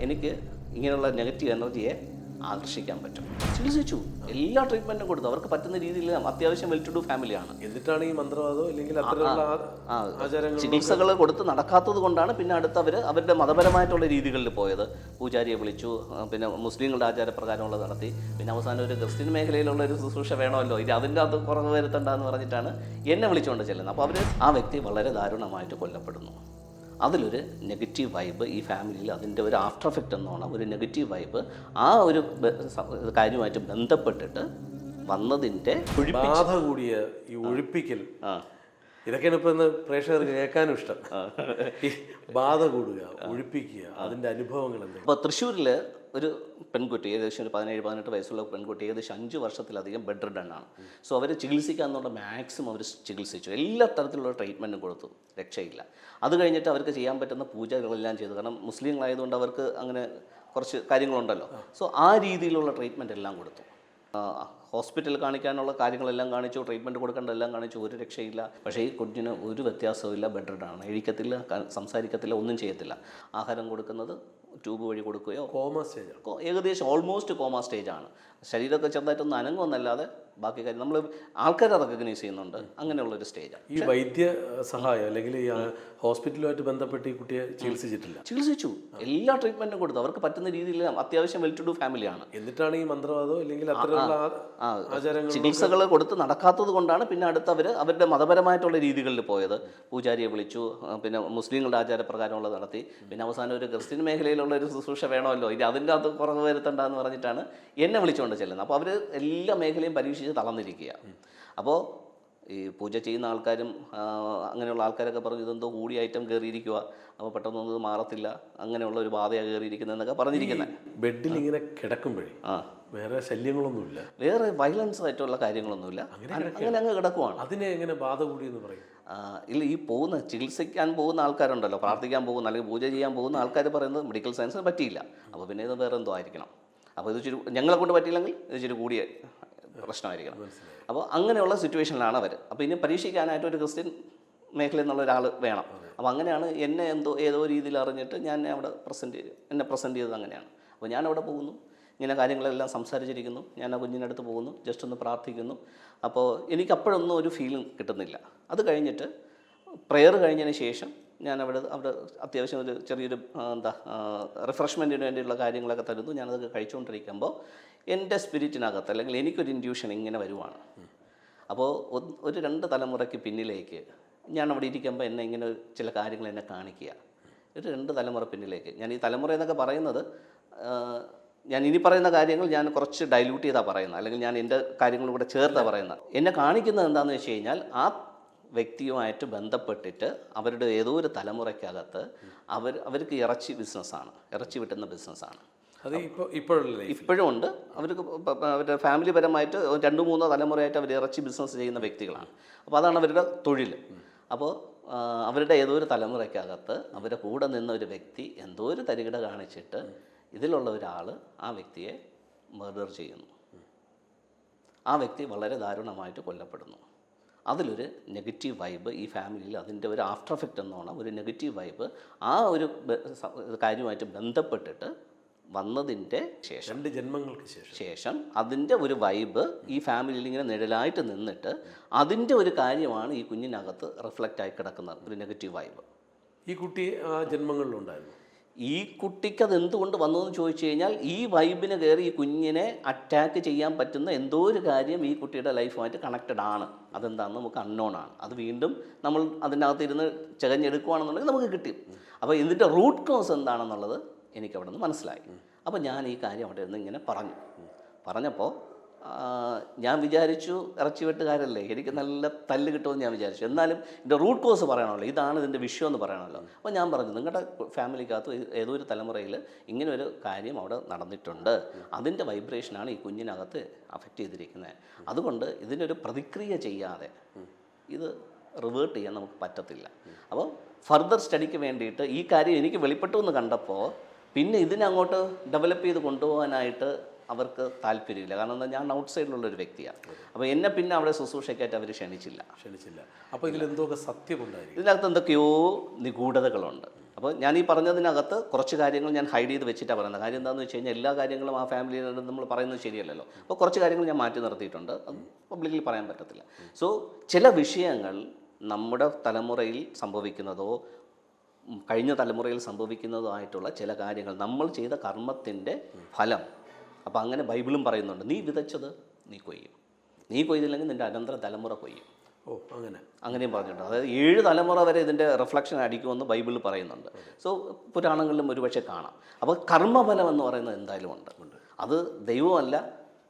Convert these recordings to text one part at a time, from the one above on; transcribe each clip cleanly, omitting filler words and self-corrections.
എനിക്ക് ഇങ്ങനെയുള്ള നെഗറ്റീവ് എനർജിയെ ആകർഷിക്കാൻ പറ്റും. ചികിത്സിച്ചു, എല്ലാ ട്രീറ്റ്മെൻറ്റും കൊടുത്തു. അവർക്ക് പറ്റുന്ന രീതിയിൽ അത്യാവശ്യം വെൽ ടു ഡു ഫാമിലിയാണ്. എന്നിട്ടാണ് ഈ മന്ത്രവാദം അല്ലെങ്കിൽ അത്തരമുള്ള ആചാരങ്ങൾ ചികിത്സകൾ കൊടുത്ത് നടക്കാത്തത് കൊണ്ടാണ് പിന്നെ അടുത്തവർ അവരുടെ മതപരമായിട്ടുള്ള രീതികളിൽ പോയത്. പൂജാരിയെ വിളിച്ചു, പിന്നെ മുസ്ലിങ്ങളുടെ ആചാരപ്രകാരമുള്ളത് നടത്തി, പിന്നെ അവസാനം ഒരു ക്രിസ്ത്യൻ മേഖലയിലുള്ള ഒരു ശുശ്രൂഷ വേണമല്ലോ, ഇത് അതിൻ്റെ അത് കുറവ് വരുത്തണ്ടെന്ന് പറഞ്ഞിട്ടാണ് എന്നെ വിളിച്ചുകൊണ്ട് ചെല്ലുന്നത്. അപ്പോൾ ആ വ്യക്തി വളരെ ദാരുണമായിട്ട് കൊല്ലപ്പെടുന്നു. അതിലൊരു നെഗറ്റീവ് വൈബ് ഈ ഫാമിലിയിൽ, അതിൻ്റെ ഒരു ആഫ്റ്റർ എഫക്റ്റ് എന്നോണം ഒരു നെഗറ്റീവ് വൈബ് ആ ഒരു കാര്യമായിട്ട് ബന്ധപ്പെട്ടിട്ട് വന്നതിൻ്റെ ബാധ കൂടിയ ഈ ഒഴിപ്പിക്കൽ, ഇതൊക്കെയാണ് ഇപ്പോൾ ഇന്ന് പ്രേക്ഷകർക്ക് കേൾക്കാനും ഇഷ്ടം. ഈ ബാധ കൂടുക, ഒഴിപ്പിക്കുക, അതിൻ്റെ അനുഭവങ്ങൾ എന്തെങ്കിലും. ഇപ്പോൾ തൃശ്ശൂരിൽ ഒരു പെൺകുട്ടി, ഏകദേശം ഒരു 17-18 വയസ്സുള്ള പെൺകുട്ടി, ഏകദേശം 5 വർഷത്തിലധികം ബെഡ് റിഡൺ ആണ്. സോ അവർ ചികിത്സിക്കാന്നുള്ള മാക്സിമം അവർ ചികിത്സിച്ചു, എല്ലാ തരത്തിലുള്ള ട്രീറ്റ്മെൻറ്റും കൊടുത്തു, രക്ഷയില്ല. അത് കഴിഞ്ഞിട്ട് അവർക്ക് ചെയ്യാൻ പറ്റുന്ന പൂജകളെല്ലാം ചെയ്തു. കാരണം മുസ്ലിങ്ങളായതുകൊണ്ട് അവർക്ക് അങ്ങനെ കുറച്ച് കാര്യങ്ങളുണ്ടല്ലോ. സോ ആ രീതിയിലുള്ള ട്രീറ്റ്മെൻറ്റ് എല്ലാം കൊടുത്തു. ഹോസ്പിറ്റലിൽ കാണിക്കാനുള്ള കാര്യങ്ങളെല്ലാം കാണിച്ചു, ട്രീറ്റ്മെൻറ്റ് കൊടുക്കേണ്ടതെല്ലാം കാണിച്ചു, ഒരു രക്ഷയില്ല. പക്ഷേ ഈ കുഞ്ഞിന് ഒരു വ്യത്യാസവും ഇല്ല, ബെഡ് റിഡൺ ആണ്. എഴുതിക്കത്തില്ല, സംസാരിക്കത്തില്ല, ഒന്നും ചെയ്യത്തില്ല. ആഹാരം കൊടുക്കുന്നത് ട്യൂബ് വഴി കൊടുക്കുകയോ, കോമ സ്റ്റേജ്, ഏകദേശം ഓൾമോസ്റ്റ് കോമ സ്റ്റേജാണ്. ശരീരമൊക്കെ ചെറുതായിട്ടൊന്ന് അനങ്ങുമെന്നല്ലാതെ ബാക്കി കാര്യം നമ്മൾ ആൾക്കാരെ റെക്കഗ്നൈസ് ചെയ്യുന്നുണ്ട്. അങ്ങനെയുള്ളൊരു സ്റ്റേജാണ്. ഈ വൈദ്യ സഹായം അല്ലെങ്കിൽ ഈ ഹോസ്പിറ്റലുമായിട്ട് ബന്ധപ്പെട്ട് ഈ കുട്ടിയെ ചികിത്സിച്ചിട്ടില്ല? ചികിത്സിച്ചു, എല്ലാ ട്രീറ്റ്മെൻറ്റും കൊടുത്തു. അവർക്ക് പറ്റുന്ന രീതിയിൽ അത്യാവശ്യം വെൽ ടു ഡു ഫാമിലിയാണ്. എന്നിട്ടാണ് ഈ മന്ത്രവാദം അല്ലെങ്കിൽ അത്തരമുള്ള ആചാരങ്ങൾ ചികിത്സകൾ കൊടുത്ത് നടക്കാത്തത് കൊണ്ടാണ് പിന്നെ അടുത്തവർ അവരുടെ മതപരമായിട്ടുള്ള രീതികളിൽ പോയത്. പൂജാരിയെ വിളിച്ചു, പിന്നെ മുസ്ലിങ്ങളുടെ ആചാരപ്രകാരമുള്ളത് നടത്തി, പിന്നെ അവസാനം ഒരു ക്രിസ്ത്യൻ മേഖലയിലുള്ള ഒരു ശുശ്രൂഷ വേണമല്ലോ, ഇത് അതിൻ്റെ അത് കുറവ് വരുത്തണ്ടെന്ന് പറഞ്ഞിട്ടാണ് എന്നെ വിളിച്ചുകൊണ്ട് ചെല്ലുന്നത്. അപ്പോൾ അവർ എല്ലാ മേഖലയും പരീക്ഷിച്ച് തളർന്നിരിക്കുക. അപ്പോൾ ഈ പൂജ ചെയ്യുന്ന ആൾക്കാരും അങ്ങനെയുള്ള ആൾക്കാരൊക്കെ പറഞ്ഞു ഇതെന്തോ കൂടി ഐറ്റം കയറിയിരിക്കുക, അപ്പോൾ പെട്ടെന്നൊന്നും ഇത് മാറത്തില്ല, അങ്ങനെയുള്ള ഒരു ബാധയാണ് കയറിയിരിക്കുന്നതെന്നൊക്കെ പറഞ്ഞിരിക്കുന്നത്. ബെഡിൽ ഇങ്ങനെ കിടക്കുമ്പോഴേ വേറെ ശല്യങ്ങളൊന്നുമില്ല, വേറെ വയലൻസ് ആയിട്ടുള്ള കാര്യങ്ങളൊന്നുമില്ല, അങ്ങനെ അങ്ങ് കിടക്കുവാണ്. അതിനെ എങ്ങനെ ബാധ കൂടി എന്ന് പറയും? ഇല്ല, ഈ ചികിത്സിക്കാൻ പോകുന്ന ആൾക്കാരുണ്ടല്ലോ, പ്രാർത്ഥിക്കാൻ പോകുന്ന അല്ലെങ്കിൽ പൂജ ചെയ്യാൻ പോകുന്ന ആൾക്കാർ പറയുന്നത് മെഡിക്കൽ സയൻസിന് പറ്റിയില്ല, അപ്പോൾ പിന്നെ ഇത് വേറെ എന്തോ ആയിരിക്കണം, അപ്പോൾ ഇത് ഇച്ചിരി ഞങ്ങളെ കൊണ്ട് പറ്റിയില്ലെങ്കിൽ ഇത് ഇച്ചിരി കൂടിയ പ്രശ്നമായിരിക്കണം. അപ്പോൾ അങ്ങനെയുള്ള സിറ്റുവേഷനിലാണ് അവർ. അപ്പോൾ ഇനി പരീക്ഷിക്കാനായിട്ട് ഒരു ക്രിസ്ത്യൻ മേഖലയിൽ നിന്നുള്ള ഒരാൾ വേണം. അപ്പോൾ അങ്ങനെയാണ് എന്നെ ഏതോ രീതിയിൽ അറിഞ്ഞിട്ട് ഞാൻ അവിടെ പ്രസൻറ്റ് ചെയ്തത് അങ്ങനെയാണ്. അപ്പോൾ ഞാൻ അവിടെ പോകുന്നു, ഇങ്ങനെ കാര്യങ്ങളെല്ലാം സംസാരിച്ചിരിക്കുന്നു, ഞാൻ ആ കുഞ്ഞിൻ്റെ അടുത്ത് പോകുന്നു, ജസ്റ്റ് ഒന്ന് പ്രാർത്ഥിക്കുന്നു. അപ്പോൾ എനിക്ക് അപ്പോഴൊന്നും ഒരു ഫീലിംഗ് കിട്ടുന്നില്ല. അത് കഴിഞ്ഞിട്ട് പ്രെയർ കഴിഞ്ഞതിന് ശേഷം ഞാൻ അവിടെ അത്യാവശ്യം ഒരു ചെറിയൊരു റിഫ്രഷ്മെൻറ്റിന് വേണ്ടിയുള്ള കാര്യങ്ങളൊക്കെ തരുന്നു. ഞാനതൊക്കെ കഴിച്ചുകൊണ്ടിരിക്കുമ്പോൾ എൻ്റെ സ്പിരിറ്റിനകത്ത് അല്ലെങ്കിൽ എനിക്കൊരു ഇൻഡ്യൂഷൻ ഇങ്ങനെ വരുവാണ്. അപ്പോൾ ഒരു 2 തലമുറയ്ക്ക് പിന്നിലേക്ക് ഞാൻ അവിടെ ഇരിക്കുമ്പോൾ എന്നെ ഇങ്ങനെ ചില കാര്യങ്ങൾ എന്നെ കാണിക്കുക. ഒരു 2 തലമുറ പിന്നിലേക്ക്. ഞാൻ ഈ തലമുറ എന്നൊക്കെ പറയുന്നത് ഞാൻ ഇനി പറയുന്ന കാര്യങ്ങൾ ഞാൻ കുറച്ച് ഡൈല്യൂട്ട് ചെയ്താണ് പറയുന്നത്, അല്ലെങ്കിൽ ഞാൻ എൻ്റെ കാര്യങ്ങളും കൂടെ ചേർത്താണ് പറയുന്നത്. എന്നെ കാണിക്കുന്നത് എന്താണെന്ന് വെച്ച് കഴിഞ്ഞാൽ ആ വ്യക്തിയുമായിട്ട് ബന്ധപ്പെട്ടിട്ട് അവരുടെ ഏതോ ഒരു തലമുറയ്ക്കകത്ത് അവർക്ക് ഇറച്ചി വിട്ടുന്ന ബിസിനസ്സാണ്. അത് ഇപ്പോഴും ഉണ്ട്. അവർക്ക് അവരുടെ ഫാമിലി പരമായിട്ട് 2-3 തലമുറയായിട്ട് അവർ ഇറച്ചി ബിസിനസ് ചെയ്യുന്ന വ്യക്തികളാണ്. അപ്പോൾ അതാണ് അവരുടെ തൊഴിൽ. അപ്പോൾ അവരുടെ ഏതോ ഒരു തലമുറയ്ക്കകത്ത് അവരുടെ കൂടെ നിന്ന ഒരു വ്യക്തി എന്തോ ഒരു തരികിട കാണിച്ചിട്ട് ഇതിലുള്ള ഒരാൾ ആ വ്യക്തിയെ മർഡർ ചെയ്യുന്നു. ആ വ്യക്തി വളരെ ദാരുണമായിട്ട് കൊല്ലപ്പെടുന്നു. അതിലൊരു നെഗറ്റീവ് വൈബ് ഈ ഫാമിലിയിൽ, അതിൻ്റെ ഒരു ആഫ്റ്റർ എഫക്റ്റ് എന്നോണം ഒരു നെഗറ്റീവ് വൈബ് ആ ഒരു കാര്യമായിട്ട് ബന്ധപ്പെട്ടിട്ട് വന്നതിൻ്റെ ശേഷം 2 ജന്മങ്ങൾക്ക് ശേഷം അതിൻ്റെ ഒരു വൈബ് ഈ ഫാമിലിയിൽ ഇങ്ങനെ നിഴലായിട്ട് നിന്നിട്ട് അതിൻ്റെ ഒരു കാര്യമാണ് ഈ കുഞ്ഞിനകത്ത് റിഫ്ലക്റ്റ് ആയി കിടക്കുന്ന ഒരു നെഗറ്റീവ് വൈബ്. ഈ കുട്ടി ആ ജന്മങ്ങളിലുണ്ടായിരുന്നു. ഈ കുട്ടിക്ക് അത് എന്തുകൊണ്ട് വന്നതെന്ന് ചോദിച്ചു കഴിഞ്ഞാൽ ഈ വൈബിന് കയറി ഈ കുഞ്ഞിനെ അറ്റാക്ക് ചെയ്യാൻ പറ്റുന്ന എന്തോ ഒരു കാര്യം ഈ കുട്ടിയുടെ ലൈഫുമായിട്ട് കണക്റ്റഡ് ആണ്. അതെന്താണെന്ന് നമുക്ക് അൺനോൺ ആണ്. അത് വീണ്ടും നമ്മൾ അതിനകത്ത് ഇരുന്ന് ചകഞ്ഞെടുക്കുകയാണെന്നുണ്ടെങ്കിൽ നമുക്ക് കിട്ടും. അപ്പോൾ ഇതിൻ്റെ റൂട്ട് കോസ് എന്താണെന്നുള്ളത് എനിക്കവിടെ നിന്ന് മനസ്സിലായി. അപ്പോൾ ഞാൻ ഈ കാര്യം അവിടെ നിന്ന് ഇങ്ങനെ പറഞ്ഞപ്പോൾ ഞാൻ വിചാരിച്ചു ഇറച്ചി വെട്ടുകാരല്ലേ, എനിക്ക് നല്ല തല്ല് കിട്ടുമെന്ന് ഞാൻ വിചാരിച്ചു. എന്നാലും ഇതിൻ്റെ റൂട്ട് കോസ് പറയണമല്ലോ, ഇതാണ് ഇതിൻ്റെ വിഷയം എന്ന് പറയണമല്ലോ. അപ്പോൾ ഞാൻ പറഞ്ഞു, നിങ്ങളുടെ ഫാമിലിക്കകത്ത് ഏതോ ഒരു തലമുറയിൽ ഇങ്ങനെ ഒരു കാര്യം അവിടെ നടന്നിട്ടുണ്ട്, അതിൻ്റെ വൈബ്രേഷനാണ് ഈ കുഞ്ഞിനകത്ത് അഫക്റ്റ് ചെയ്തിരിക്കുന്നത്. അതുകൊണ്ട് ഇതിനൊരു പ്രതിക്രിയ ചെയ്യാതെ ഇത് റിവേർട്ട് ചെയ്യാൻ നമുക്ക് പറ്റത്തില്ല. അപ്പോൾ ഫർദർ സ്റ്റഡിക്ക് വേണ്ടിയിട്ട് ഈ കാര്യം എനിക്ക് വെളിപ്പെട്ടു എന്ന് കണ്ടപ്പോൾ പിന്നെ ഇതിനങ്ങോട്ട് ഡെവലപ്പ് ചെയ്ത് കൊണ്ടുപോകാനായിട്ട് അവർക്ക് താല്പര്യമില്ല. കാരണം എന്താ, ഞാൻ ഔട്ട് സൈഡിലുള്ളൊരു വ്യക്തിയാണ്. അപ്പോൾ എന്നെ പിന്നെ അവിടെ ശുശ്രൂഷയ്ക്കായിട്ട് അവർ ക്ഷണിച്ചില്ല. അപ്പോൾ ഇതിലെന്തൊക്കെ സത്യമുണ്ടായിരുന്നു, ഇതിനകത്ത് എന്തൊക്കെയോ നിഗൂഢതകളുണ്ട്. അപ്പോൾ ഞാൻ ഈ പറഞ്ഞതിനകത്ത് കുറച്ച് കാര്യങ്ങൾ ഞാൻ ഹൈഡ് ചെയ്ത് വെച്ചിട്ടാണ് പറയുന്നത്. കാര്യം എന്താണെന്ന് വെച്ച് കഴിഞ്ഞാൽ എല്ലാ കാര്യങ്ങളും ആ ഫാമിലിയിൽ നമ്മൾ പറയുന്നത് ശരിയല്ലല്ലോ. അപ്പോൾ കുറച്ച് കാര്യങ്ങൾ ഞാൻ മാറ്റി നിർത്തിയിട്ടുണ്ട്, അത് പബ്ലിക്കിൽ പറയാൻ പറ്റത്തില്ല. സോ ചില വിഷയങ്ങൾ നമ്മുടെ തലമുറയിൽ സംഭവിക്കുന്നതോ കഴിഞ്ഞ തലമുറയിൽ സംഭവിക്കുന്നതോ ആയിട്ടുള്ള ചില കാര്യങ്ങൾ നമ്മൾ ചെയ്ത കർമ്മത്തിൻ്റെ ഫലം. അപ്പോൾ അങ്ങനെ ബൈബിളും പറയുന്നുണ്ട്, നീ വിതച്ചത് നീ കൊയ്യും, നീ കൊയ്തില്ലെങ്കിൽ നിൻ്റെ അനന്തര തലമുറ കൊയ്യും. ഓ അങ്ങനെയും പറഞ്ഞിട്ടുണ്ട്. അതായത് 7 തലമുറ വരെ ഇതിൻ്റെ റിഫ്ലക്ഷൻ അടിക്കുമെന്ന് ബൈബിളിൽ പറയുന്നുണ്ട്. സോ പുരാണങ്ങളിലും ഒരുപക്ഷെ കാണാം. അപ്പോൾ കർമ്മഫലം എന്ന് പറയുന്നത് എന്തായാലും ഉണ്ട്. അത് ദൈവമല്ല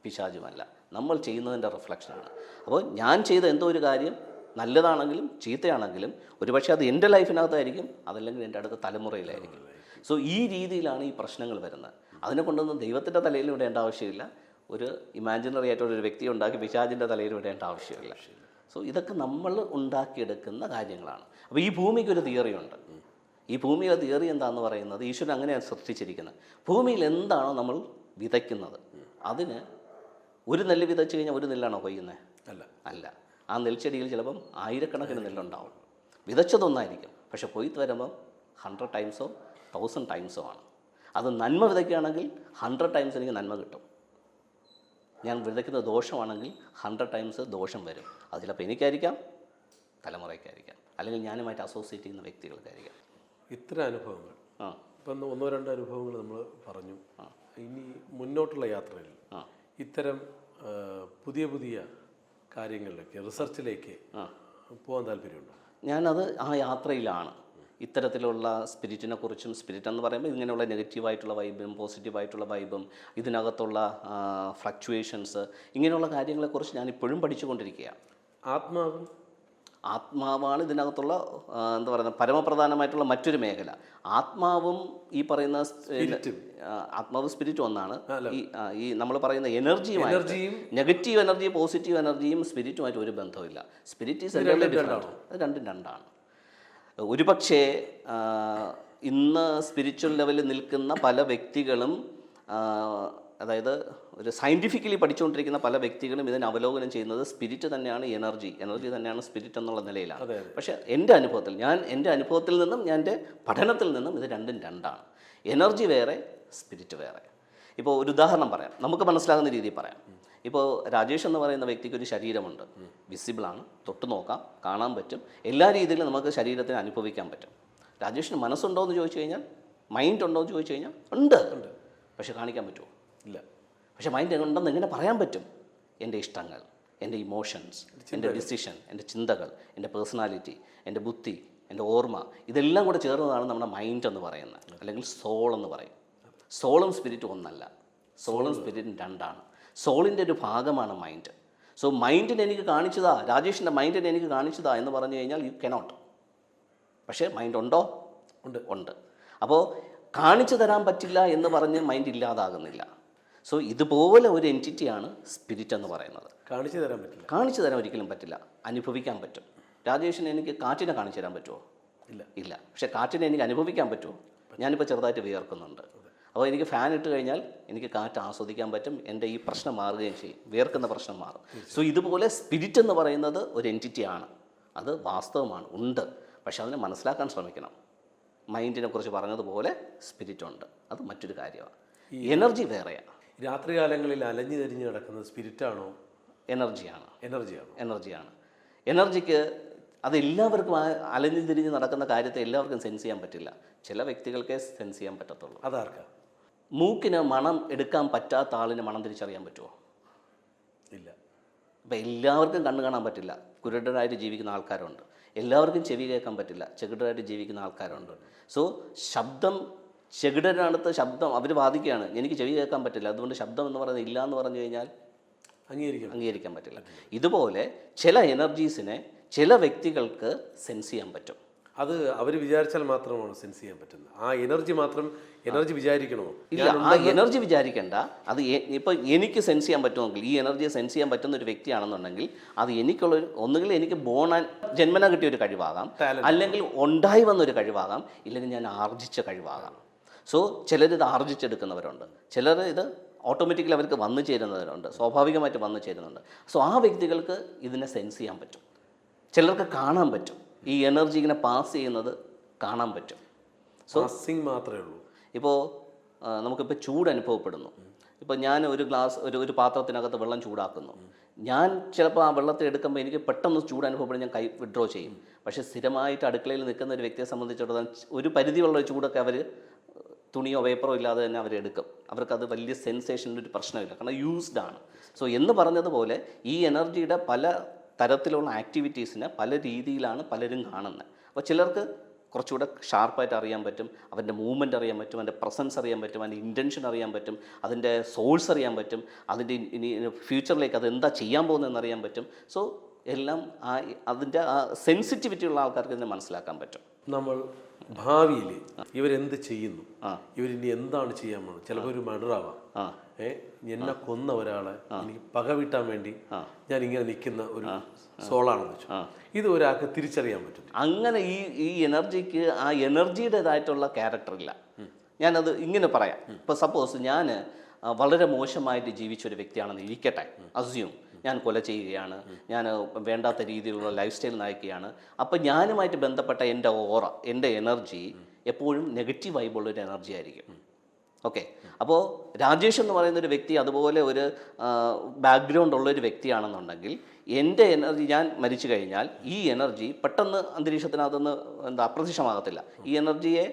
പിശാചുമല്ല, നമ്മൾ ചെയ്യുന്നതിൻ്റെ റിഫ്ലക്ഷനാണ്. അപ്പോൾ ഞാൻ ചെയ്ത എന്തോ ഒരു കാര്യം നല്ലതാണെങ്കിലും ചീത്തയാണെങ്കിലും ഒരുപക്ഷെ അത് എൻ്റെ ലൈഫിനകത്തായിരിക്കും, അതല്ലെങ്കിൽ എൻ്റെ അടുത്ത തലമുറയിലായിരിക്കും. സോ ഈ രീതിയിലാണ് ഈ പ്രശ്നങ്ങൾ വരുന്നത്. അതിനെ കൊണ്ടൊന്നും ദൈവത്തിൻ്റെ തലയിൽ വിടേണ്ട ആവശ്യമില്ല, ഒരു ഇമാജിനറി ആയിട്ടുള്ള ഒരു വ്യക്തി ഉണ്ടാക്കി പിശാചിൻ്റെ തലയിൽ വിടേണ്ട ആവശ്യമില്ല. സോ ഇതൊക്കെ നമ്മൾ ഉണ്ടാക്കിയെടുക്കുന്ന കാര്യങ്ങളാണ്. അപ്പോൾ ഈ ഭൂമിക്കൊരു തിയറിയുണ്ട്. ഈ ഭൂമിയിലെ തിയറി എന്താണെന്ന് പറയുന്നത്, ഈശ്വരൻ അങ്ങനെയാണ് സൃഷ്ടിച്ചിരിക്കുന്നത്. ഭൂമിയിൽ എന്താണോ നമ്മൾ വിതയ്ക്കുന്നത്, അതിന് ഒരു നെല്ല് വിതച്ച് കഴിഞ്ഞാൽ ഒരു നെല്ലാണോ കൊയ്യുന്നത്? അല്ല. ആ നെൽച്ചെടിയിൽ ചിലപ്പം 1000കണക്കിന് നെല്ലുണ്ടാവും. വിതച്ചതൊന്നായിരിക്കും, പക്ഷെ കൊയ്ത്ത് വരുമ്പം 100 ടൈംസോ 1000 ടൈംസോ ആണ്. അത് നന്മ വിതയ്ക്കുകയാണെങ്കിൽ 100 ടൈംസ് എനിക്ക് നന്മ കിട്ടും. ഞാൻ വിതയ്ക്കുന്ന ദോഷമാണെങ്കിൽ 100 ടൈംസ് ദോഷം വരും. അത് ചിലപ്പോൾ എനിക്കായിരിക്കാം, തലമുറയ്ക്കായിരിക്കാം, അല്ലെങ്കിൽ ഞാനുമായിട്ട് അസോസിയേറ്റ് ചെയ്യുന്ന വ്യക്തികൾക്കായിരിക്കാം. ഇത്തരം അനുഭവങ്ങൾ ഇപ്പം 1-2 അനുഭവങ്ങൾ നമ്മൾ പറഞ്ഞു. ഇനി മുന്നോട്ടുള്ള യാത്രയിൽ ഇത്തരം പുതിയ പുതിയ കാര്യങ്ങളിലേക്ക്, റിസർച്ചിലേക്ക് പോകാൻ താല്പര്യമുണ്ടോ? ഞാനത് ആ യാത്രയിലാണ്. ഇത്തരത്തിലുള്ള സ്പിരിറ്റിനെ കുറിച്ചും, സ്പിരിറ്റ് എന്ന് പറയുമ്പോൾ ഇങ്ങനെയുള്ള നെഗറ്റീവായിട്ടുള്ള വൈബും പോസിറ്റീവായിട്ടുള്ള വൈബും ഇതിനകത്തുള്ള ഫ്ലക്ച്വേഷൻസ്, ഇങ്ങനെയുള്ള കാര്യങ്ങളെക്കുറിച്ച് ഞാൻ ഇപ്പോഴും പഠിച്ചുകൊണ്ടിരിക്കുകയാണ്. ആത്മാവാണ് ഇതിനകത്തുള്ള എന്താ പറയുക പരമപ്രധാനമായിട്ടുള്ള മറ്റൊരു മേഖല. ആത്മാവും ഈ പറയുന്ന ആത്മാവും സ്പിരിറ്റും ഒന്നാണ്. ഈ നമ്മൾ പറയുന്ന എനർജിയുമായിട്ട്, നെഗറ്റീവ് എനർജി പോസിറ്റീവ് എനർജിയും സ്പിരിറ്റുമായിട്ട് ഒരു ബന്ധമില്ല. സ്പിരിറ്റ് ഈസ് അത് രണ്ടും രണ്ടാണ്. ഒരുപക്ഷേ ഇന്ന് സ്പിരിച്വൽ ലെവലിൽ നിൽക്കുന്ന പല വ്യക്തികളും, അതായത് ഒരു സയൻറ്റിഫിക്കലി പഠിച്ചുകൊണ്ടിരിക്കുന്ന പല വ്യക്തികളും ഇതിനെ അവലോകനം ചെയ്യുന്നത് സ്പിരിറ്റ് തന്നെയാണ് എനർജി തന്നെയാണ് സ്പിരിറ്റ് എന്നുള്ള നിലയിലാണ്. പക്ഷേ എൻ്റെ അനുഭവത്തിൽ നിന്നും എൻ്റെ പഠനത്തിൽ നിന്നും ഇത് രണ്ടും രണ്ടാണ്. എനർജി വേറെ, സ്പിരിറ്റ് വേറെ. ഇപ്പോൾ ഒരു ഉദാഹരണം പറയാം, നമുക്ക് മനസ്സിലാകുന്ന രീതിയിൽ പറയാം. ഇപ്പോൾ രാജേഷ് എന്ന് പറയുന്ന വ്യക്തിക്ക് ഒരു ശരീരമുണ്ട്, വിസിബിളാണ്, തൊട്ട് നോക്കാം, കാണാൻ പറ്റും, എല്ലാ രീതിയിലും നമുക്ക് ശരീരത്തിന് അനുഭവിക്കാൻ പറ്റും. രാജേഷിന് മനസ്സുണ്ടോ എന്ന് ചോദിച്ചു കഴിഞ്ഞാൽ, മൈൻഡ് ഉണ്ടോ എന്ന് ചോദിച്ചു കഴിഞ്ഞാൽ ഉണ്ട്. പക്ഷെ കാണിക്കാൻ പറ്റുമോ? ഇല്ല. പക്ഷെ മൈൻഡ് ഉണ്ടെന്ന് എങ്ങനെ പറയാൻ പറ്റും? എൻ്റെ ഇഷ്ടങ്ങൾ, എൻ്റെ ഇമോഷൻസ്, എൻ്റെ ഡിസിഷൻ, എൻ്റെ ചിന്തകൾ, എൻ്റെ പേഴ്സണാലിറ്റി, എൻ്റെ ബുദ്ധി, എൻ്റെ ഓർമ്മ, ഇതെല്ലാം കൂടെ ചേർന്നതാണ് നമ്മുടെ മൈൻഡ് എന്ന് പറയുന്നത്, അല്ലെങ്കിൽ സോൾ എന്ന് പറയും. സോളും സ്പിരിറ്റും ഒന്നല്ല, സോളും സ്പിരിറ്റും രണ്ടാണ്. സോളിൻ്റെ ഒരു ഭാഗമാണ് മൈൻഡ്. സോ മൈൻഡിനെ എനിക്ക് കാണിച്ചതാ, രാജേഷിൻ്റെ മൈൻഡിനെ എനിക്ക് കാണിച്ചതാ എന്ന് പറഞ്ഞു കഴിഞ്ഞാൽ യു കനോട്ട്. പക്ഷേ മൈൻഡ് ഉണ്ടോ? ഉണ്ട്. അപ്പോൾ കാണിച്ചു തരാൻ പറ്റില്ല എന്ന് പറഞ്ഞ് മൈൻഡ് ഇല്ലാതാകുന്നില്ല. സോ ഇതുപോലെ ഒരു എൻറ്റിറ്റിയാണ് സ്പിരിറ്റ് എന്ന് പറയുന്നത്. കാണിച്ചു തരാൻ ഒരിക്കലും പറ്റില്ല, അനുഭവിക്കാൻ പറ്റും. രാജേഷിന് എനിക്ക് കാറ്റിനെ കാണിച്ചു തരാൻ പറ്റുമോ? ഇല്ല. പക്ഷേ കാറ്റിനെ എനിക്ക് അനുഭവിക്കാൻ പറ്റുമോ? ഞാനിപ്പോൾ ചെറുതായിട്ട് വിയർക്കുന്നുണ്ട്. അപ്പോൾ എനിക്ക് ഫാൻ ഇട്ട് കഴിഞ്ഞാൽ എനിക്ക് കാറ്റ് ആസ്വദിക്കാൻ പറ്റും, എൻ്റെ ഈ പ്രശ്നം മാറുകയും ചെയ്യും, വിയർക്കുന്ന പ്രശ്നം മാറും. സോ ഇതുപോലെ സ്പിരിറ്റ് എന്ന് പറയുന്നത് ഒരു എൻറ്റിറ്റിയാണ്, അത് വാസ്തവമാണ്, ഉണ്ട്. പക്ഷെ അതിനെ മനസ്സിലാക്കാൻ ശ്രമിക്കണം. മൈൻഡിനെ കുറിച്ച് പറഞ്ഞതുപോലെ സ്പിരിറ്റ് ഉണ്ട്, അത് മറ്റൊരു കാര്യമാണ്. എനർജി വേറെയാണ്. രാത്രികാലങ്ങളിൽ അലഞ്ഞു തിരിഞ്ഞ് നടക്കുന്നത് സ്പിരിറ്റാണോ എനർജിയാണ്? എനർജിക്ക് അത് എല്ലാവർക്കും അലഞ്ഞു തിരിഞ്ഞ് നടക്കുന്ന കാര്യത്തെ എല്ലാവർക്കും സെൻസ് ചെയ്യാൻ പറ്റില്ല. ചില വ്യക്തികൾക്കേ സെൻസ് ചെയ്യാൻ പറ്റത്തുള്ളൂ. അതാർക്കാ? മൂക്കിന് മണം എടുക്കാൻ പറ്റാത്ത ആളിന് മണം തിരിച്ചറിയാൻ പറ്റുമോ? ഇല്ല. അപ്പം എല്ലാവർക്കും കണ്ണു കാണാൻ പറ്റില്ല, കുരുടരായിട്ട് ജീവിക്കുന്ന ആൾക്കാരുണ്ട്. എല്ലാവർക്കും ചെവി കേൾക്കാൻ പറ്റില്ല, ചെകിടരായിട്ട് ജീവിക്കുന്ന ആൾക്കാരുണ്ട്. സോ ശബ്ദം, ചെകിടരടുത്ത് ശബ്ദം അവർ വാദിക്കുകയാണ്, എനിക്ക് ചെവി കേൾക്കാൻ പറ്റില്ല, അതുകൊണ്ട് ശബ്ദം എന്ന് പറയുന്നത് ഇല്ല എന്ന് പറഞ്ഞു കഴിഞ്ഞാൽ അംഗീകരിക്കാൻ പറ്റില്ല. ഇതുപോലെ ചില എനർജീസിനെ ചില വ്യക്തികൾക്ക് സെൻസ് ചെയ്യാൻ പറ്റും. അത് അവർ വിചാരിച്ചാൽ മാത്രമാണ് സെൻസ് ചെയ്യാൻ പറ്റുന്നത്. ആ എനർജി മാത്രം വിചാരിക്കണമോ? ഇല്ല, ആ എനർജി വിചാരിക്കേണ്ട. അത് ഇപ്പോൾ എനിക്ക് സെൻസ് ചെയ്യാൻ പറ്റുമെങ്കിൽ, ഈ എനർജിയെ സെൻസ് ചെയ്യാൻ പറ്റുന്ന ഒരു വ്യക്തിയാണെന്നുണ്ടെങ്കിൽ അത് എനിക്കുള്ളൊരു, ഒന്നുകിൽ എനിക്ക് ജന്മന കിട്ടിയ ഒരു കഴിവാകാം, അല്ലെങ്കിൽ ഉണ്ടായി വന്നൊരു കഴിവാകാം, ഇല്ലെങ്കിൽ ഞാൻ ആർജിച്ച കഴിവാകാം. സോ ചിലരിത് ആർജിച്ചെടുക്കുന്നവരുണ്ട്, ചിലർ ഇത് ഓട്ടോമാറ്റിക്കലി അവർക്ക് വന്നു ചേരുന്നവരുണ്ട്, സ്വാഭാവികമായിട്ട് വന്നു ചേരുന്നുണ്ട്. സോ ആ വ്യക്തികൾക്ക് ഇതിനെ സെൻസ് ചെയ്യാൻ പറ്റും. ചിലർക്ക് കാണാൻ പറ്റും, ഈ എനർജി ഇങ്ങനെ പാസ് ചെയ്യുന്നത് കാണാൻ പറ്റും. പാസിങ് മാത്രമേ ഉള്ളൂ. ഇപ്പോൾ നമുക്കിപ്പോൾ ചൂട് അനുഭവപ്പെടുന്നു. ഇപ്പോൾ ഞാൻ ഒരു പാത്രത്തിനകത്ത് വെള്ളം ചൂടാക്കുന്നു. ഞാൻ ചിലപ്പോൾ ആ വെള്ളത്തെ എടുക്കുമ്പോൾ എനിക്ക് പെട്ടെന്ന് ചൂട് അനുഭവപ്പെടും, ഞാൻ കൈ വിഡ്രോ ചെയ്യും. പക്ഷേ സ്ഥിരമായിട്ട് അടുക്കളയിൽ നിൽക്കുന്ന ഒരു വ്യക്തിയെ സംബന്ധിച്ചിടത്തോളം ഒരു പരിധിയുള്ള ചൂടൊക്കെ അവർ തുണിയോ പേപ്പറോ ഇല്ലാതെ തന്നെ അവരെടുക്കും. അവർക്കത് വലിയ സെൻസേഷൻ്റെ ഒരു പ്രശ്നമില്ല, കാരണം യൂസ്ഡ് ആണ്. സോ എന്ന് പറഞ്ഞതുപോലെ ഈ എനർജിയുടെ പല തരത്തിലുള്ള ആക്ടിവിറ്റീസിനെ പല രീതിയിലാണ് പലരും കാണുന്നത്. അപ്പോൾ ചിലർക്ക് കുറച്ചുകൂടെ ഷാർപ്പായിട്ട് അറിയാൻ പറ്റും, അവൻ്റെ മൂവ്മെൻറ്റ് അറിയാൻ പറ്റും, അവൻ്റെ പ്രസൻസ് അറിയാൻ പറ്റും, അതിൻ്റെ ഇൻറ്റൻഷൻ അറിയാൻ പറ്റും, അതിൻ്റെ സോഴ്സ് അറിയാൻ പറ്റും, അതിൻ്റെ ഇനി ഫ്യൂച്ചറിലേക്ക് അത് എന്താ ചെയ്യാൻ പോകുന്നതെന്ന് അറിയാൻ പറ്റും. സോ എല്ലാം അതിൻ്റെ ആ സെൻസിറ്റിവിറ്റി ഉള്ള ആൾക്കാർക്ക് ഇതിനെ മനസ്സിലാക്കാൻ പറ്റും. നമ്മൾ ഭാവിയിൽ ഇവരെന്ത് ചെയ്യുന്നു, ഇവരിനി എന്താണ് ചെയ്യാൻ പോകുന്നത്, ചിലപ്പോൾ ഒരു മർഡറാവാം, എന്നെ കൊന്ന ഒരാളെ എനിക്ക് പക വീട്ടാൻ വേണ്ടി ഞാൻ ഇങ്ങനെ നിൽക്കുന്ന ഒരു സോളാണെന്ന് വെച്ചു, ഇത് ഒരാൾക്ക് തിരിച്ചറിയാൻ പറ്റും. അങ്ങനെ ഈ എനർജിക്ക് ആ എനർജിയുടേതായിട്ടുള്ള ക്യാരക്ടറില്ല. ഞാനത് ഇങ്ങനെ പറയാം. ഇപ്പോൾ സപ്പോസ് ഞാൻ വളരെ മോശമായിട്ട് ജീവിച്ചൊരു വ്യക്തിയാണെന്ന് ഇരിക്കട്ടെ, അസ്യൂം ഞാൻ കൊല ചെയ്യുകയാണ്, ഞാൻ വേണ്ടാത്ത രീതിയിലുള്ള ലൈഫ് സ്റ്റൈൽ നയിക്കുകയാണ്. അപ്പോൾ ഞാനുമായിട്ട് ബന്ധപ്പെട്ട എൻ്റെ ഓറ, എൻ്റെ എനർജി എപ്പോഴും നെഗറ്റീവ് വൈബുള്ളൊരു എനർജി ആയിരിക്കും. ഓക്കെ, അപ്പോൾ രാജേഷ് എന്ന് പറയുന്നൊരു വ്യക്തി അതുപോലെ ഒരു ബാക്ക്ഗ്രൗണ്ട് ഉള്ളൊരു വ്യക്തിയാണെന്നുണ്ടെങ്കിൽ എൻ്റെ എനർജി, ഞാൻ മരിച്ചു കഴിഞ്ഞാൽ ഈ എനർജി പെട്ടെന്ന് അന്തരീക്ഷത്തിനകത്തുനിന്ന് അപ്രത്യക്ഷമാകത്തില്ല. ഈ എനർജിയെ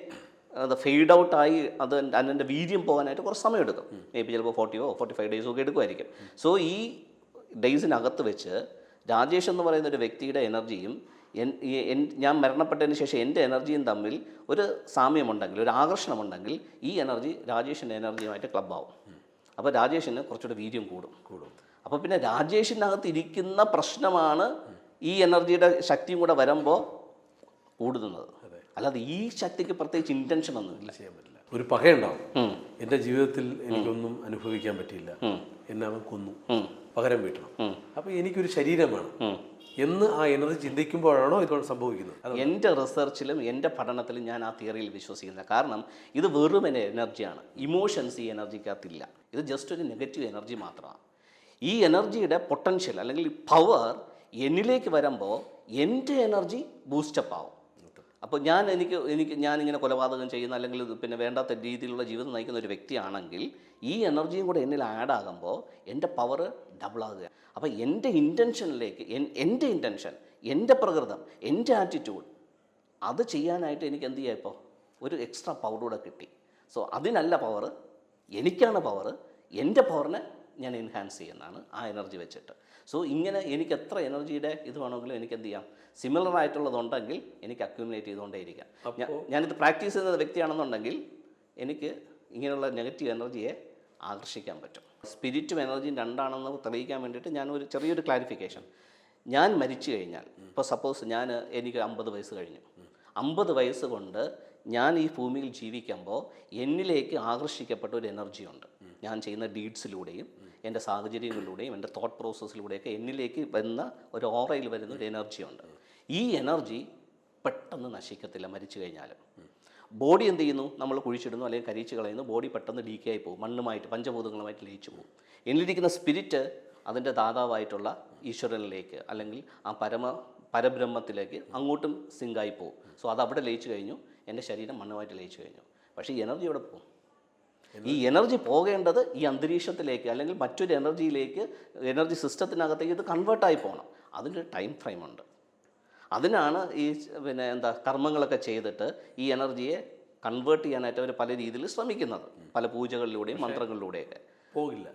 ഫെയ്ഡ് ഔട്ടായി അതിൻ്റെ വീര്യം പോകാനായിട്ട് കുറച്ച് സമയം എടുക്കും. മേ ബി ചിലപ്പോൾ 40 or 45 days ഒക്കെ എടുക്കുമായിരിക്കും. സോ ഈ ഡേയ്സിനകത്ത് വെച്ച് രാജേഷ് എന്ന് പറയുന്ന ഒരു വ്യക്തിയുടെ എനർജിയും ഞാൻ മരണപ്പെട്ടതിന് ശേഷം എൻ്റെ എനർജിയും തമ്മിൽ ഒരു സാമ്യമുണ്ടെങ്കിൽ, ഒരു ആകർഷണമുണ്ടെങ്കിൽ ഈ എനർജി രാജേഷിൻ്റെ എനർജിയുമായിട്ട് ക്ലബ്ബാവും. അപ്പോൾ രാജേഷിന് കുറച്ചുകൂടെ വീര്യം കൂടും. അപ്പോൾ പിന്നെ രാജേഷിനകത്ത് ഇരിക്കുന്ന പ്രശ്നമാണ് ഈ എനർജിയുടെ ശക്തിയും കൂടെ വരുമ്പോൾ കൂടുന്നത്. അല്ലാതെ ഈ ശക്തിക്ക് പ്രത്യേകിച്ച് ഇൻറ്റൻഷൻ ഒന്നുമില്ല. ചെയ്യാൻ പറ്റില്ല. ഒരു പകയുണ്ടാവും, എൻ്റെ ജീവിതത്തിൽ എനിക്കൊന്നും അനുഭവിക്കാൻ പറ്റിയില്ല, എന്നെ അവൻ കൊന്നു, പകരം വീട്ടണം, അപ്പോൾ എനിക്കൊരു ശരീരം വേണം എന്ന് ആ എനർജി ചിന്തിക്കുമ്പോഴാണോ ഇപ്പോൾ സംഭവിക്കുന്നത്? എൻ്റെ റിസർച്ചിലും എൻ്റെ പഠനത്തിലും ഞാൻ ആ തിയറിയിൽ വിശ്വസിക്കുന്നില്ല. കാരണം ഇത് വെറും എനർജിയാണ്. ഇമോഷൻസ് ഈ എനർജിക്കകത്തില്ല. ഇത് ജസ്റ്റ് ഒരു നെഗറ്റീവ് എനർജി മാത്രമാണ്. ഈ എനർജിയുടെ പൊട്ടൻഷ്യൽ അല്ലെങ്കിൽ പവർ എന്നിലേക്ക് വരുമ്പോൾ എൻ്റെ എനർജി ബൂസ്റ്റപ്പ് ആവും. അപ്പോൾ ഞാനിങ്ങനെ കൊലപാതകം ചെയ്യുന്ന അല്ലെങ്കിൽ പിന്നെ വേണ്ടാത്ത രീതിയിലുള്ള ജീവിതം നയിക്കുന്ന ഒരു വ്യക്തിയാണെങ്കിൽ ഈ എനർജിയും കൂടെ എന്നിൽ ആഡ് ആകുമ്പോൾ എൻ്റെ പവർ ഡബിൾ ആകുക. അപ്പോൾ എൻ്റെ ഇൻറ്റൻഷനിലേക്ക്, എൻ്റെ ഇൻറ്റൻഷൻ, എൻ്റെ പ്രകൃതം, എൻ്റെ ആറ്റിറ്റ്യൂഡ്, അത് ചെയ്യാനായിട്ട് എനിക്ക് എന്ത് ചെയ്യാം, ഇപ്പോൾ ഒരു എക്സ്ട്രാ പവറൂടെ കിട്ടി. സോ അതിനല്ല പവർ, എനിക്കാണ് പവർ. എൻ്റെ പവറിനെ ഞാൻ എൻഹാൻസ് ചെയ്യുന്നതാണ് ആ എനർജി വെച്ചിട്ട്. സോ ഇങ്ങനെ എനിക്ക് എത്ര എനർജിയുടെ ഇത് വേണമെങ്കിലും എനിക്ക് എന്ത് ചെയ്യാം, സിമിലർ ആയിട്ടുള്ളതുണ്ടെങ്കിൽ എനിക്ക് അക്യുമുലേറ്റ് ചെയ്തുകൊണ്ടേയിരിക്കാം. ഞാനിത് പ്രാക്ടീസ് ചെയ്യുന്ന വ്യക്തിയാണെന്നുണ്ടെങ്കിൽ എനിക്ക് ഇങ്ങനെയുള്ള നെഗറ്റീവ് എനർജിയെ ആകർഷിക്കാൻ പറ്റും. സ്പിരിറ്റും എനർജിയും രണ്ടാണെന്ന് തെളിയിക്കാൻ വേണ്ടിയിട്ട് ഞാനൊരു ചെറിയൊരു ക്ലാരിഫിക്കേഷൻ. ഞാൻ മരിച്ചു കഴിഞ്ഞാൽ, ഇപ്പോൾ സപ്പോസ് എനിക്ക് 50 വയസ്സ് കഴിഞ്ഞു, 50 വയസ്സ് കൊണ്ട് ഞാൻ ഈ ഭൂമിയിൽ ജീവിക്കുമ്പോൾ എന്നിലേക്ക് ആകർഷിക്കപ്പെട്ട ഒരു എനർജിയുണ്ട്. ഞാൻ ചെയ്യുന്ന ഡീഡ്സിലൂടെയും എൻ്റെ സാഹചര്യങ്ങളിലൂടെയും എൻ്റെ തോട്ട് പ്രോസസ്സിലൂടെയൊക്കെ എന്നിലേക്ക് വരുന്ന ഒരു ഓറയിൽ വരുന്ന ഒരു എനർജിയുണ്ട്. ഈ എനർജി പെട്ടെന്ന് നശിക്കത്തില്ല മരിച്ചു കഴിഞ്ഞാലും. ബോഡി എന്ത് ചെയ്യുന്നു, നമ്മൾ കുഴിച്ചിടുന്നു അല്ലെങ്കിൽ കരിച്ചു കളയുന്നു, ബോഡി പെട്ടെന്ന് ഡീക്കേ ആയി പോകും, മണ്ണുമായിട്ട് പഞ്ചഭൂതങ്ങളുമായിട്ട് ലയിച്ചു പോകും. എന്നിലിരിക്കുന്ന സ്പിരിറ്റ് അതിൻ്റെ ദാതാവായിട്ടുള്ള ഈശ്വരനിലേക്ക് അല്ലെങ്കിൽ ആ പരബ്രഹ്മത്തിലേക്ക് അങ്ങോട്ടും സിങ്കായി പോകും. സോ അത് അവിടെ ലയിച്ചു കഴിഞ്ഞു, എൻ്റെ ശരീരം മണ്ണുമായിട്ട് ലയിച്ചു കഴിഞ്ഞു. പക്ഷേ ഈ എനർജി എവിടെ പോകും? ഈ എനർജി പോകേണ്ടത് ഈ അന്തരീക്ഷത്തിലേക്ക് അല്ലെങ്കിൽ മറ്റൊരു എനർജിയിലേക്ക്, എനർജി സിസ്റ്റത്തിനകത്തേക്ക് ഇത് കൺവേർട്ടായി പോകണം. അതിൻ്റെ ടൈം ഫ്രെയിമുണ്ട്. അതിനാണ് ഈ കർമ്മങ്ങളൊക്കെ ചെയ്തിട്ട് ഈ എനർജിയെ കൺവേർട്ട് ചെയ്യാനായിട്ട് അവർ പല രീതിയിൽ ശ്രമിക്കുന്നത്, പല പൂജകളിലൂടെയും മന്ത്രങ്ങളിലൂടെയൊക്കെ. പോകില്ല,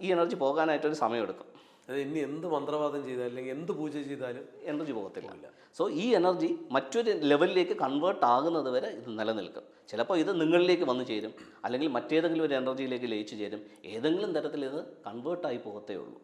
ഈ എനർജി പോകാനായിട്ടൊരു സമയമെടുക്കും. അത് ഇനി എന്ത് മന്ത്രവാദം ചെയ്താലും അല്ലെങ്കിൽ എന്ത് പൂജ ചെയ്താലും എനർജി പോകത്തില്ല. സോ ഈ എനർജി മറ്റൊരു ലെവലിലേക്ക് കൺവേർട്ട് ആകുന്നത് വരെ ഇത് നിലനിൽക്കും. ചിലപ്പോൾ ഇത് നിങ്ങളിലേക്ക് വന്നു ചേരും, അല്ലെങ്കിൽ മറ്റേതെങ്കിലും ഒരു എനർജിയിലേക്ക് ലയിച്ചു ചേരും. ഏതെങ്കിലും തരത്തിൽ ഇത് കൺവേർട്ടായി പോകത്തേ ഉള്ളൂ.